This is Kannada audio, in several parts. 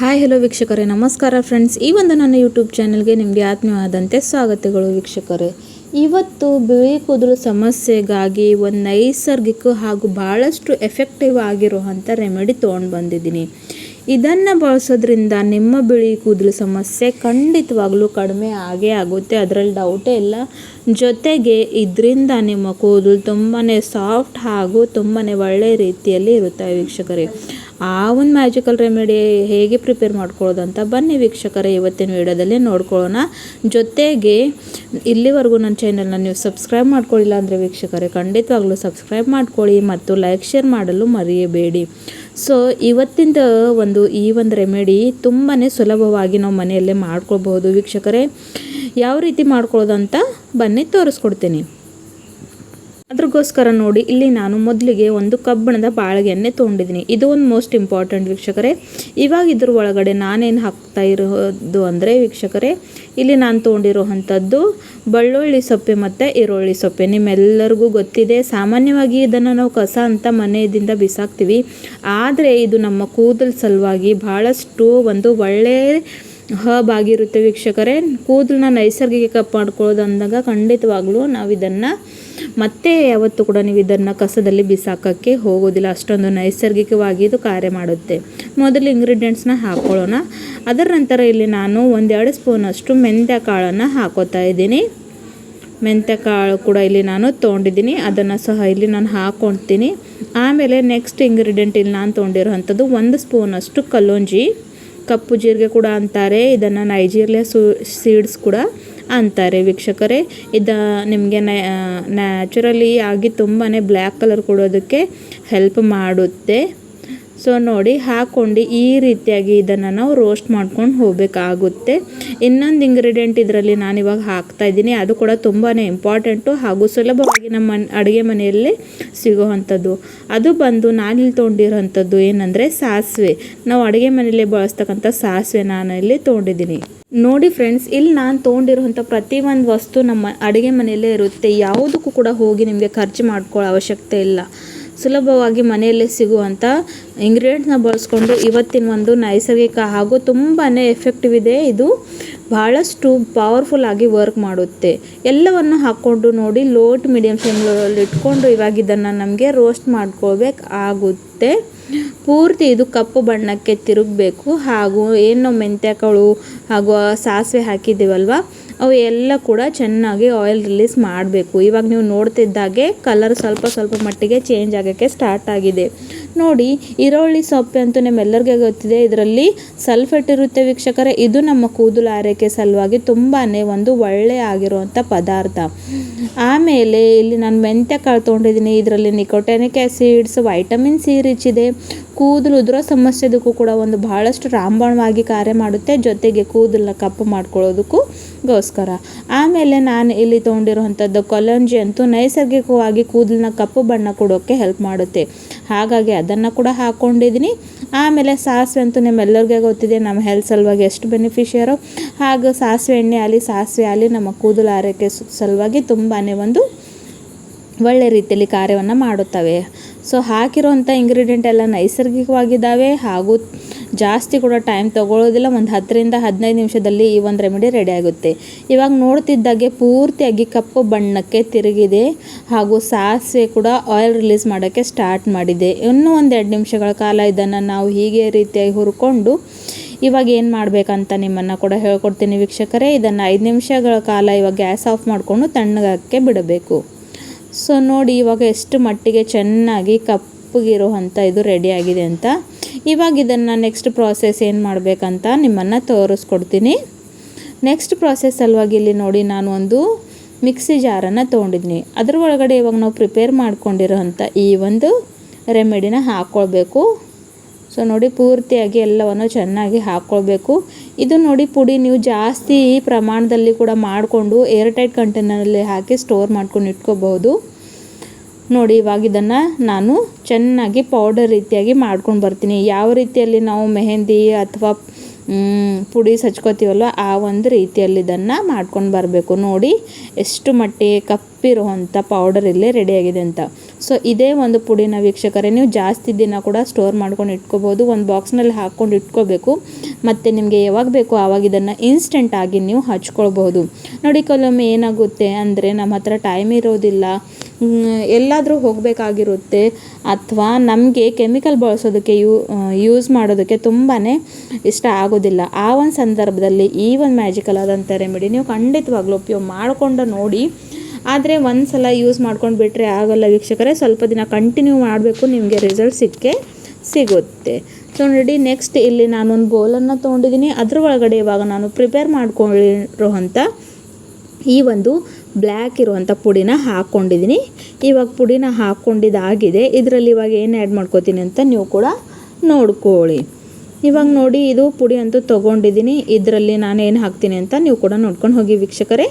ಹಾಯ್ ಹಲೋ ವೀಕ್ಷಕರೇ, ನಮಸ್ಕಾರ ಫ್ರೆಂಡ್ಸ್. ಈ ಒಂದು ನನ್ನ ಯೂಟ್ಯೂಬ್ ಚಾನಲ್ಗೆ ನಿಮಗೆ ಆತ್ಮೀಯವಾದಂತೆ ಸ್ವಾಗತಗಳು ವೀಕ್ಷಕರೇ. ಇವತ್ತು ಬಿಳಿ ಕೂದಲು ಸಮಸ್ಯೆಗಾಗಿ ಒಂದು ನೈಸರ್ಗಿಕ ಹಾಗೂ ಭಾಳಷ್ಟು ಎಫೆಕ್ಟಿವ್ ಆಗಿರುವಂಥ ರೆಮಿಡಿ ತೊಗೊಂಡು ಬಂದಿದ್ದೀನಿ. ಇದನ್ನು ಬಳಸೋದ್ರಿಂದ ನಿಮ್ಮ ಬಿಳಿ ಕೂದಲು ಸಮಸ್ಯೆ ಖಂಡಿತವಾಗ್ಲೂ ಕಡಿಮೆ ಆಗೇ ಆಗುತ್ತೆ, ಅದರಲ್ಲಿ ಡೌಟೇ ಇಲ್ಲ. ಜೊತೆಗೆ ಇದರಿಂದ ನಿಮ್ಮ ಕೂದಲು ತುಂಬಾ ಸಾಫ್ಟ್ ಹಾಗೂ ತುಂಬಾ ಒಳ್ಳೆಯ ರೀತಿಯಲ್ಲಿ ಇರುತ್ತೆ ವೀಕ್ಷಕರೇ. ಆ ಒಂದು ಮ್ಯಾಜಿಕಲ್ ರೆಮಿಡಿ ಹೇಗೆ ಪ್ರಿಪೇರ್ ಮಾಡ್ಕೊಳ್ಳೋದು ಅಂತ ಬನ್ನಿ ವೀಕ್ಷಕರೇ ಇವತ್ತಿನ ವಿಡಿಯೋದಲ್ಲಿ ನೋಡ್ಕೊಳ್ಳೋಣ. ಜೊತೆಗೆ ಇಲ್ಲಿವರೆಗೂ ನನ್ನ ಚಾನಲ್ನ ನೀವು ಸಬ್ಸ್ಕ್ರೈಬ್ ಮಾಡ್ಕೊಳ್ಳಿಲ್ಲ ಅಂದರೆ ವೀಕ್ಷಕರೇ ಖಂಡಿತವಾಗ್ಲೂ ಸಬ್ಸ್ಕ್ರೈಬ್ ಮಾಡ್ಕೊಳ್ಳಿ ಮತ್ತು ಲೈಕ್ ಶೇರ್ ಮಾಡಲು ಮರೆಯಬೇಡಿ. ಸೊ ಇವತ್ತಿಂದ ಈ ಒಂದು ರೆಮಿಡಿ ತುಂಬಾ ಸುಲಭವಾಗಿ ನಾವು ಮನೆಯಲ್ಲೇ ಮಾಡ್ಕೊಳ್ಬಹುದು ವೀಕ್ಷಕರೇ. ಯಾವ ರೀತಿ ಮಾಡ್ಕೊಳ್ಳೋದು ಅಂತ ಬನ್ನಿ ತೋರಿಸ್ಕೊಡ್ತೀನಿ. ಅದ್ರಗೋಸ್ಕರ ನೋಡಿ, ಇಲ್ಲಿ ನಾನು ಮೊದಲಿಗೆ ಒಂದು ಕಬ್ಬಿಣದ ಬಾಳಿಗೆ ಎಣ್ಣೆ ತೊಗೊಂಡಿದ್ದೀನಿ. ಇದು ಒಂದು ಮೋಸ್ಟ್ ಇಂಪಾರ್ಟೆಂಟ್ ವೀಕ್ಷಕರೇ. ಇವಾಗ ಇದ್ರ ಒಳಗಡೆ ನಾನೇನು ಹಾಕ್ತಾ ಇರೋದು ಅಂದರೆ ವೀಕ್ಷಕರೇ, ಇಲ್ಲಿ ನಾನು ತೊಗೊಂಡಿರೋವಂಥದ್ದು ಬೆಳ್ಳುಳ್ಳಿ ಸೊಪ್ಪೆ ಮತ್ತು ಈರುಳ್ಳಿ ಸೊಪ್ಪೆ. ನಿಮ್ಮೆಲ್ಲರಿಗೂ ಗೊತ್ತಿದೆ, ಸಾಮಾನ್ಯವಾಗಿ ಇದನ್ನು ನಾವು ಕಸ ಅಂತ ಮನೆಯಿಂದ ಬಿಸಾಕ್ತೀವಿ. ಆದರೆ ಇದು ನಮ್ಮ ಕೂದಲು ಸಲುವಾಗಿ ಭಾಳಷ್ಟು ಒಂದು ಒಳ್ಳೆಯ ಹಬ್ ಆಗಿರುತ್ತೆ ವೀಕ್ಷಕರೇ. ಕೂದಲನ್ನ ನೈಸರ್ಗಿಕ ಕಪ್ ಮಾಡ್ಕೊಳ್ಳೋದು ಅಂದಾಗ ಖಂಡಿತವಾಗ್ಲೂ ನಾವು ಇದನ್ನು ಮತ್ತೆ ಯಾವತ್ತೂ ಕೂಡ ನೀವು ಇದನ್ನು ಕಸದಲ್ಲಿ ಬಿಸಾಕೋಕ್ಕೆ ಹೋಗೋದಿಲ್ಲ, ಅಷ್ಟೊಂದು ನೈಸರ್ಗಿಕವಾಗಿ ಇದು ಕಾರ್ಯ ಮಾಡುತ್ತೆ. ಮೊದಲು ಇಂಗ್ರೀಡಿಯೆಂಟ್ಸ್ನ ಹಾಕ್ಕೊಳ್ಳೋಣ. ಅದರ ನಂತರ ಇಲ್ಲಿ ನಾನು 1-2 ಸ್ಪೂನಷ್ಟು ಮೆಂತ್ಯ ಕಾಳನ್ನು ಹಾಕೋತಾ ಇದ್ದೀನಿ. ಮೆಂತ್ಯ ಕಾಳು ಕೂಡ ಇಲ್ಲಿ ನಾನು ತೊಗೊಂಡಿದ್ದೀನಿ, ಅದನ್ನು ಸಹ ಇಲ್ಲಿ ನಾನು ಹಾಕ್ಕೊಳ್ತೀನಿ. ಆಮೇಲೆ ನೆಕ್ಸ್ಟ್ ಇಂಗ್ರೀಡಿಯೆಂಟ್ ಇಲ್ಲಿ ನಾನು ತೊಗೊಂಡಿರೋವಂಥದ್ದು 1 ಸ್ಪೂನಷ್ಟು ಕಲ್ಲೊಂಜಿ, ಕಪ್ಪು ಜೀರಿಗೆ ಕೂಡ ಅಂತಾರೆ, ಇದನ್ನು ನೈಜೀರಿಯಾ ಸೀಡ್ಸ್ ಕೂಡ ಅಂತಾರೆ ವೀಕ್ಷಕರೇ. ನಿಮಗೆ ನ್ಯಾಚುರಲಿ ಆಗಿ ತುಂಬಾ ಬ್ಲ್ಯಾಕ್ ಕಲರ್ ಕೊಡೋದಕ್ಕೆ ಹೆಲ್ಪ್ ಮಾಡುತ್ತೆ. ಸೊ ನೋಡಿ, ಹಾಕ್ಕೊಂಡು ಈ ರೀತಿಯಾಗಿ ಇದನ್ನು ನಾವು ರೋಸ್ಟ್ ಮಾಡ್ಕೊಂಡು ಹೋಗಬೇಕಾಗುತ್ತೆ. ಇನ್ನೊಂದು ಇಂಗ್ರೀಡಿಯೆಂಟ್ ಇದರಲ್ಲಿ ನಾನಿವಾಗ ಹಾಕ್ತಾ ಇದ್ದೀನಿ, ಅದು ಕೂಡ ತುಂಬಾ ಇಂಪಾರ್ಟೆಂಟು ಹಾಗೂ ಸುಲಭವಾಗಿ ನಮ್ಮ ಅಡುಗೆ ಮನೆಯಲ್ಲಿ ಸಿಗೋವಂಥದ್ದು. ಅದು ಬಂದು ನಾನಿಲ್ಲಿ ತೊಗೊಂಡಿರೋವಂಥದ್ದು ಏನಂದರೆ ಸಾಸಿವೆ. ನಾವು ಅಡುಗೆ ಮನೆಯಲ್ಲೇ ಬಳಸ್ತಕ್ಕಂಥ ಸಾಸಿವೆ ನಾನು ಇಲ್ಲಿ ತೊಗೊಂಡಿದ್ದೀನಿ. ನೋಡಿ ಫ್ರೆಂಡ್ಸ್, ಇಲ್ಲಿ ನಾನು ತೊಗೊಂಡಿರುವಂಥ ಪ್ರತಿಯೊಂದು ವಸ್ತು ನಮ್ಮ ಅಡುಗೆ ಮನೆಯಲ್ಲೇ ಇರುತ್ತೆ. ಯಾವುದಕ್ಕೂ ಕೂಡ ಹೋಗಿ ನಿಮಗೆ ಖರ್ಚು ಮಾಡ್ಕೊಳ್ಳೋ ಅವಶ್ಯಕತೆ ಇಲ್ಲ. ಸುಲಭವಾಗಿ ಮನೆಯಲ್ಲೇ ಸಿಗುವಂಥ ಇಂಗ್ರೀಡಿಯೆಂಟ್ಸ್ನ ಬಳಸ್ಕೊಂಡು ಇವತ್ತಿನ ಒಂದು ನೈಸರ್ಗಿಕ ಹಾಗೂ ತುಂಬಾ ಎಫೆಕ್ಟಿವ್ ಇದೆ. ಇದು ಭಾಳಷ್ಟು ಪವರ್ಫುಲ್ ಆಗಿ ವರ್ಕ್ ಮಾಡುತ್ತೆ. ಎಲ್ಲವನ್ನು ಹಾಕ್ಕೊಂಡು ನೋಡಿ, ಲೋ ಟು ಮೀಡಿಯಮ್ ಫ್ಲೇಮಲ್ಲಿ ಇಟ್ಕೊಂಡು ಇವಾಗ ಇದನ್ನು ನಮಗೆ ರೋಸ್ಟ್ ಮಾಡ್ಕೊಳ್ಬೇಕಾಗುತ್ತೆ. ಪೂರ್ತಿ ಇದು ಕಪ್ಪು ಬಣ್ಣಕ್ಕೆ ತಿರುಗಬೇಕು. ಹಾಗೂ ಏನು ಮೆಂತ್ಯಕಾಳು ಹಾಗೂ ಸಾಸಿವೆ ಹಾಕಿದ್ದೀವಲ್ವ, ಅವು ಎಲ್ಲ ಕೂಡ ಚೆನ್ನಾಗಿ ಆಯಿಲ್ ರಿಲೀಸ್ ಮಾಡಬೇಕು. ಇವಾಗ ನೀವು ನೋಡ್ತಿದ್ದಾಗೆ ಕಲರ್ ಸ್ವಲ್ಪ ಮಟ್ಟಿಗೆ ಚೇಂಜ್ ಆಗೋಕ್ಕೆ ಸ್ಟಾರ್ಟ್ ಆಗಿದೆ. ನೋಡಿ, ಈರುಳ್ಳಿ ಸೊಪ್ಪೆ ಅಂತೂ ನಿಮ್ಮೆಲ್ಲರಿಗೂ ಗೊತ್ತಿದೆ, ಇದರಲ್ಲಿ ಸಲ್ಫೇಟ್ ಇರುತ್ತೆ ವೀಕ್ಷಕರೇ. ಇದು ನಮ್ಮ ಕೂದಲು ಆರೈಕೆ ಸಲುವಾಗಿ ತುಂಬಾ ಒಂದು ಒಳ್ಳೆಯ ಆಗಿರುವಂಥ ಪದಾರ್ಥ. ಆಮೇಲೆ ಇಲ್ಲಿ ನಾನು ಮೆಂತ್ಯ ಕಾಳು ತೊಗೊಂಡಿದ್ದೀನಿ. ಇದರಲ್ಲಿ ನಿಕೋಟಿನಿಕ್ ಆ್ಯಸಿಡ್ಸ್, ವೈಟಮಿನ್ ಸಿ ರಿಚ್ ಇದೆ. ಕೂದಲು ಉದುರೋ ಸಮಸ್ಯೆದಕ್ಕೂ ಕೂಡ ಒಂದು ಭಾಳಷ್ಟು ರಾಮಬಾಣವಾಗಿ ಕಾರ್ಯ ಮಾಡುತ್ತೆ. ಜೊತೆಗೆ ಕೂದಲನ್ನ ಕಪ್ಪು ಮಾಡ್ಕೊಳ್ಳೋದಕ್ಕೂ ಗೋಸ್ಕರ. ಆಮೇಲೆ ನಾನು ಇಲ್ಲಿ ತೊಗೊಂಡಿರುವಂಥದ್ದು ಕೊಲಂಜಿ ಅಂತೂ ನೈಸರ್ಗಿಕವಾಗಿ ಕೂದಲನ್ನ ಕಪ್ಪು ಬಣ್ಣ ಕೊಡೋಕ್ಕೆ ಹೆಲ್ಪ್ ಮಾಡುತ್ತೆ, ಹಾಗಾಗಿ ಅದನ್ನು ಕೂಡ ಹಾಕ್ಕೊಂಡಿದ್ದೀನಿ. ಆಮೇಲೆ ಸಾಸಿವೆ ಅಂತೂ ನಿಮ್ಮೆಲ್ಲರಿಗೂ ಗೊತ್ತಿದೆ, ನಮ್ಮ ಹೆಲ್ತ್ ಸಲುವಾಗಿ ಎಷ್ಟು ಬೆನಿಫಿಷಿಯರೋ. ಹಾಗೂ ಸಾಸಿವೆ ಆಗಲಿ ನಮ್ಮ ಕೂದಲು ಆರೈಕೆ ಸಲುವಾಗಿ ತುಂಬಾ ಒಂದು ಒಳ್ಳೆ ರೀತಿಯಲ್ಲಿ ಕಾರ್ಯವನ್ನು ಮಾಡುತ್ತವೆ. ಸೊ ಹಾಕಿರೋವಂಥ ಇಂಗ್ರೀಡಿಯೆಂಟ್ ಎಲ್ಲ ನೈಸರ್ಗಿಕವಾಗಿದ್ದಾವೆ ಹಾಗೂ ಜಾಸ್ತಿ ಕೂಡ ಟೈಮ್ ತೊಗೊಳ್ಳೋದಿಲ್ಲ. ಒಂದು 10-15 ನಿಮಿಷದಲ್ಲಿ ಈ ಒಂದು ರೆಮಿಡಿ ರೆಡಿ ಆಗುತ್ತೆ. ಇವಾಗ ನೋಡ್ತಿದ್ದಾಗೆ ಪೂರ್ತಿಯಾಗಿ ಕಪ್ಪು ಬಣ್ಣಕ್ಕೆ ತಿರುಗಿದೆ ಹಾಗೂ ಸಾಸಿವೆ ಕೂಡ ಆಯಿಲ್ ರಿಲೀಸ್ ಮಾಡೋಕ್ಕೆ ಸ್ಟಾರ್ಟ್ ಮಾಡಿದೆ. ಇನ್ನೂ 1-2 ನಿಮಿಷಗಳ ಕಾಲ ಇದನ್ನು ನಾವು ಹೀಗೆ ರೀತಿಯಾಗಿ ಹುರ್ಕೊಂಡು ಇವಾಗ ಏನು ಮಾಡಬೇಕಂತ ನಿಮ್ಮನ್ನು ಕೂಡ ಹೇಳ್ಕೊಡ್ತೀನಿ ವೀಕ್ಷಕರೇ. ಇದನ್ನು 5 ನಿಮಿಷಗಳ ಕಾಲ ಇವಾಗ ಗ್ಯಾಸ್ ಆಫ್ ಮಾಡಿಕೊಂಡು ತಣ್ಣಗಾಕ್ಕೆ ಬಿಡಬೇಕು. ಸೊ ನೋಡಿ, ಇವಾಗ ಎಷ್ಟು ಮಟ್ಟಿಗೆ ಚೆನ್ನಾಗಿ ಕಪ್ಪಗಿರುವಂಥ ಇದು ರೆಡಿಯಾಗಿದೆ ಅಂತ. ಇವಾಗ ಇದನ್ನು ನೆಕ್ಸ್ಟ್ ಪ್ರಾಸೆಸ್ ಏನು ಮಾಡಬೇಕಂತ ನಿಮ್ಮನ್ನು ತೋರಿಸ್ಕೊಡ್ತೀನಿ. ನೆಕ್ಸ್ಟ್ ಪ್ರಾಸೆಸ್ ಸಲುವಾಗಿ ಇಲ್ಲಿ ನೋಡಿ, ನಾನು ಒಂದು ಮಿಕ್ಸಿ ಜಾರನ್ನು ತೊಗೊಂಡಿದ್ದೀನಿ. ಅದ್ರ ಒಳಗಡೆ ಇವಾಗ ನಾವು ಪ್ರಿಪೇರ್ ಮಾಡ್ಕೊಂಡಿರೋಂಥ ಈ ಒಂದು ರೆಮಿಡಿನ ಹಾಕ್ಕೊಳ್ಬೇಕು. ಸೊ ನೋಡಿ, ಪೂರ್ತಿಯಾಗಿ ಎಲ್ಲವನ್ನು ಚೆನ್ನಾಗಿ ಹಾಕ್ಕೊಳ್ಬೇಕು. ಇದು ನೋಡಿ, ಪುಡಿ ನೀವು ಜಾಸ್ತಿ ಪ್ರಮಾಣದಲ್ಲಿ ಕೂಡ ಮಾಡಿಕೊಂಡು ಏರ್ಟೈಟ್ ಕಂಟೈನರಲ್ಲಿ ಹಾಕಿ ಸ್ಟೋರ್ ಮಾಡ್ಕೊಂಡು ಇಟ್ಕೋಬಹುದು. ನೋಡಿ, ಇವಾಗ ಇದನ್ನು ನಾನು ಚೆನ್ನಾಗಿ ಪೌಡರ್ ರೀತಿಯಾಗಿ ಮಾಡ್ಕೊಂಡು ಬರ್ತೀನಿ. ಯಾವ ರೀತಿಯಲ್ಲಿ ನಾವು ಮೆಹಂದಿ ಅಥವಾ ಪುಡಿ ಹಚ್ಕೋತೀವಲ್ವ ಆ ಒಂದು ರೀತಿಯಲ್ಲಿ ಇದನ್ನು ಮಾಡ್ಕೊಂಡು ಬರಬೇಕು. ನೋಡಿ ಎಷ್ಟು ಮಟ್ಟಿಗೆ ಕಪ್ಪಿರುವಂಥ ಪೌಡರ್ ಇಲ್ಲೇ ರೆಡಿಯಾಗಿದೆ ಅಂತ. ಸೊ ಇದೇ ಒಂದು ಪುಡಿನ ವೀಕ್ಷಕರೇ ನೀವು ಜಾಸ್ತಿ ದಿನ ಕೂಡ ಸ್ಟೋರ್ ಮಾಡ್ಕೊಂಡು ಇಟ್ಕೋಬೋದು. ಒಂದು ಬಾಕ್ಸ್ನಲ್ಲಿ ಹಾಕ್ಕೊಂಡು ಇಟ್ಕೋಬೇಕು. ಮತ್ತು ನಿಮಗೆ ಯಾವಾಗ ಬೇಕೋ ಆವಾಗ ಇದನ್ನು ಇನ್ಸ್ಟೆಂಟ್ ಆಗಿ ನೀವು ಹಚ್ಕೊಳ್ಬೋದು. ನೋಡಿ ಕೆಲವೊಮ್ಮೆ ಏನಾಗುತ್ತೆ ಅಂದರೆ ನಮ್ಮ ಹತ್ರ ಟೈಮ್ ಇರೋದಿಲ್ಲ, ಎಲ್ಲಾದರೂ ಹೋಗಬೇಕಾಗಿರುತ್ತೆ, ಅಥವಾ ನಮಗೆ ಕೆಮಿಕಲ್ ಬಳಸೋದಕ್ಕೆ ಯೂಸ್ ಮಾಡೋದಕ್ಕೆ ತುಂಬಾ ಇಷ್ಟ ಆಗೋದಿಲ್ಲ. ಆ ಒಂದು ಸಂದರ್ಭದಲ್ಲಿ ಈ ಒಂದು ಮ್ಯಾಜಿಕಲ್ ಆದಂಥ ರೆಮಿಡಿ ನೀವು ಖಂಡಿತವಾಗ್ಲೂ ಉಪಯೋಗ ಮಾಡಿಕೊಂಡು ನೋಡಿ. ಆದರೆ ಒಂದು ಸಲ ಯೂಸ್ ಮಾಡ್ಕೊಂಡು ಬಿಟ್ಟರೆ ಆಗೋಲ್ಲ ವೀಕ್ಷಕರೇ, ಸ್ವಲ್ಪ ದಿನ ಕಂಟಿನ್ಯೂ ಮಾಡಬೇಕು, ನಿಮಗೆ ರಿಸಲ್ಟ್ ಸಿಗುತ್ತೆ. ಸೊ ನೋಡಿ, ನೆಕ್ಸ್ಟ್ ಇಲ್ಲಿ ನಾನೊಂದು ಬೌಲನ್ನು ತೊಗೊಂಡಿದ್ದೀನಿ. ಅದ್ರ ಒಳಗಡೆ ಇವಾಗ ನಾನು ಪ್ರಿಪೇರ್ ಮಾಡ್ಕೊಂಡಿರೋವಂಥ ಈ ಒಂದು ಬ್ಲ್ಯಾಕ್ ಇರುವಂಥ ಪುಡಿನ ಹಾಕ್ಕೊಂಡಿದ್ದೀನಿ. ಇವಾಗ ಪುಡಿನ ಹಾಕ್ಕೊಂಡಿದ್ದಾಗಿದೆ. ಇದರಲ್ಲಿ ಇವಾಗ ಏನು ಆ್ಯಡ್ ಮಾಡ್ಕೋತೀನಿ ಅಂತ ನೀವು ಕೂಡ ನೋಡ್ಕೊಳ್ಳಿ. ಇವಾಗ ನೋಡಿ, ಇದು ಪುಡಿ ಅಂತೂ ತೊಗೊಂಡಿದ್ದೀನಿ. ಇದರಲ್ಲಿ ನಾನು ಏನು ಹಾಕ್ತೀನಿ ಅಂತ ನೀವು ಕೂಡ ನೋಡ್ಕೊಂಡು ಹೋಗಿ ವೀಕ್ಷಕರೇ.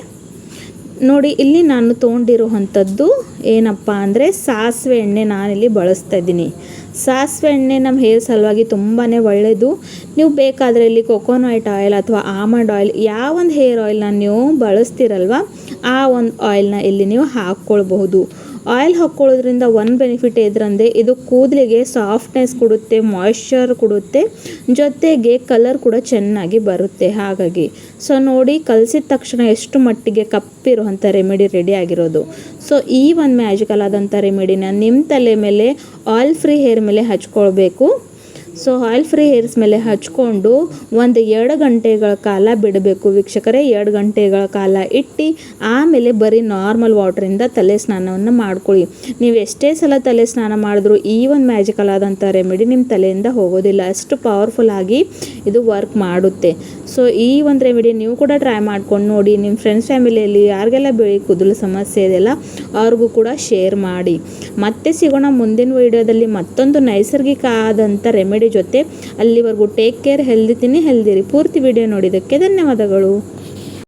ನೋಡಿ, ಇಲ್ಲಿ ನಾನು ತೊಗೊಂಡಿರುವಂಥದ್ದು ಏನಪ್ಪ ಅಂದರೆ ಸಾಸಿವೆ ಎಣ್ಣೆ ನಾನಿಲ್ಲಿ ಬಳಸ್ತಾ ಇದ್ದೀನಿ. ಸಾಸಿವೆ ಎಣ್ಣೆ ನಮ್ಮ ಹೇರ್ ಸಲುವಾಗಿ ತುಂಬಾ ಒಳ್ಳೆಯದು. ನೀವು ಬೇಕಾದರೆ ಇಲ್ಲಿ ಕೊಕೊನಟ್ ಆಯಿಲ್ ಅಥವಾ ಆಮಂಡ್ ಆಯಿಲ್ ಯಾವ ಒಂದು ಹೇರ್ ಆಯಿಲ್ನ ನೀವು ಬಳಸ್ತೀರಲ್ವ, ಆ ಒಂದು ಆಯಿಲ್ನ ಇಲ್ಲಿ ನೀವು ಹಾಕ್ಕೊಳ್ಬಹುದು. ಆಯಿಲ್ ಹಾಕ್ಕೊಳ್ಳೋದ್ರಿಂದ ಒಂದು ಬೆನಿಫಿಟ್ ಇದ್ರಂದರೆ ಇದು ಕೂದಲಿಗೆ ಸಾಫ್ಟ್ನೆಸ್ ಕೊಡುತ್ತೆ, ಮಾಯ್ಶ್ಚರ್ ಕೊಡುತ್ತೆ, ಜೊತೆಗೆ ಕಲರ್ ಕೂಡ ಚೆನ್ನಾಗಿ ಬರುತ್ತೆ. ಹಾಗಾಗಿ ಸೊ ನೋಡಿ, ಕಲಸಿದ ತಕ್ಷಣ ಎಷ್ಟು ಮಟ್ಟಿಗೆ ಕಪ್ಪಿರುವಂಥ ರೆಮಿಡಿ ರೆಡಿ ಆಗಿರೋದು. ಸೊ ಈ ಒಂದು ಮ್ಯಾಜಿಕಲ್ ಆದಂಥ ರೆಮಿಡಿನ ನಿಮ್ಮ ತಲೆ ಮೇಲೆ ಆಯಿಲ್ ಫ್ರೀ ಹೇರ್ ಮೇಲೆ ಹಚ್ಕೊಳ್ಬೇಕು. ಸೊ ಆಯಿಲ್ ಫ್ರೀ ಹೇರ್ಸ್ ಮೇಲೆ ಹಚ್ಕೊಂಡು 1-2 ಗಂಟೆಗಳ ಕಾಲ ಬಿಡಬೇಕು ವೀಕ್ಷಕರೇ. 2 ಗಂಟೆಗಳ ಕಾಲ ಇಟ್ಟು ಆಮೇಲೆ ಬರೀ ನಾರ್ಮಲ್ ವಾಟ್ರಿಂದ ತಲೆ ಸ್ನಾನವನ್ನು ಮಾಡ್ಕೊಳ್ಳಿ. ನೀವು ಎಷ್ಟೇ ಸಲ ತಲೆ ಸ್ನಾನ ಮಾಡಿದ್ರೂ ಈ ಒಂದು ಮ್ಯಾಜಿಕಲ್ ಆದಂಥ ರೆಮಿಡಿ ನಿಮ್ಮ ತಲೆಯಿಂದ ಹೋಗೋದಿಲ್ಲ. ಅಷ್ಟು ಪವರ್ಫುಲ್ ಆಗಿ ಇದು ವರ್ಕ್ ಮಾಡುತ್ತೆ. ಸೊ ಈ ಒಂದು ರೆಮಿಡಿ ನೀವು ಕೂಡ ಟ್ರೈ ಮಾಡ್ಕೊಂಡು ನೋಡಿ. ನಿಮ್ಮ ಫ್ರೆಂಡ್ಸ್ ಫ್ಯಾಮಿಲಿಯಲ್ಲಿ ಯಾರಿಗೆಲ್ಲ ಬಿಳಿ ಕೂದಲು ಸಮಸ್ಯೆ ಇದೆಯಲ್ಲ ಅವ್ರಿಗೂ ಕೂಡ ಶೇರ್ ಮಾಡಿ. ಮತ್ತೆ ಸಿಗೋಣ ಮುಂದಿನ ವಿಡಿಯೋದಲ್ಲಿ ಮತ್ತೊಂದು ನೈಸರ್ಗಿಕ ಆದಂಥ ರೆಮಿಡಿ ಜೊತೆ. ಅಲ್ಲಿವರೆಗೂ ಟೇಕ್ ಕೇರ್, ಹೆಲ್ದಿ ತಿನ್ನಿ, ಹೆಲ್ದಿ ಇರಿ. ಪೂರ್ತಿ ವಿಡಿಯೋ ನೋಡಿದ್ದಕ್ಕೆ ಧನ್ಯವಾದಗಳು.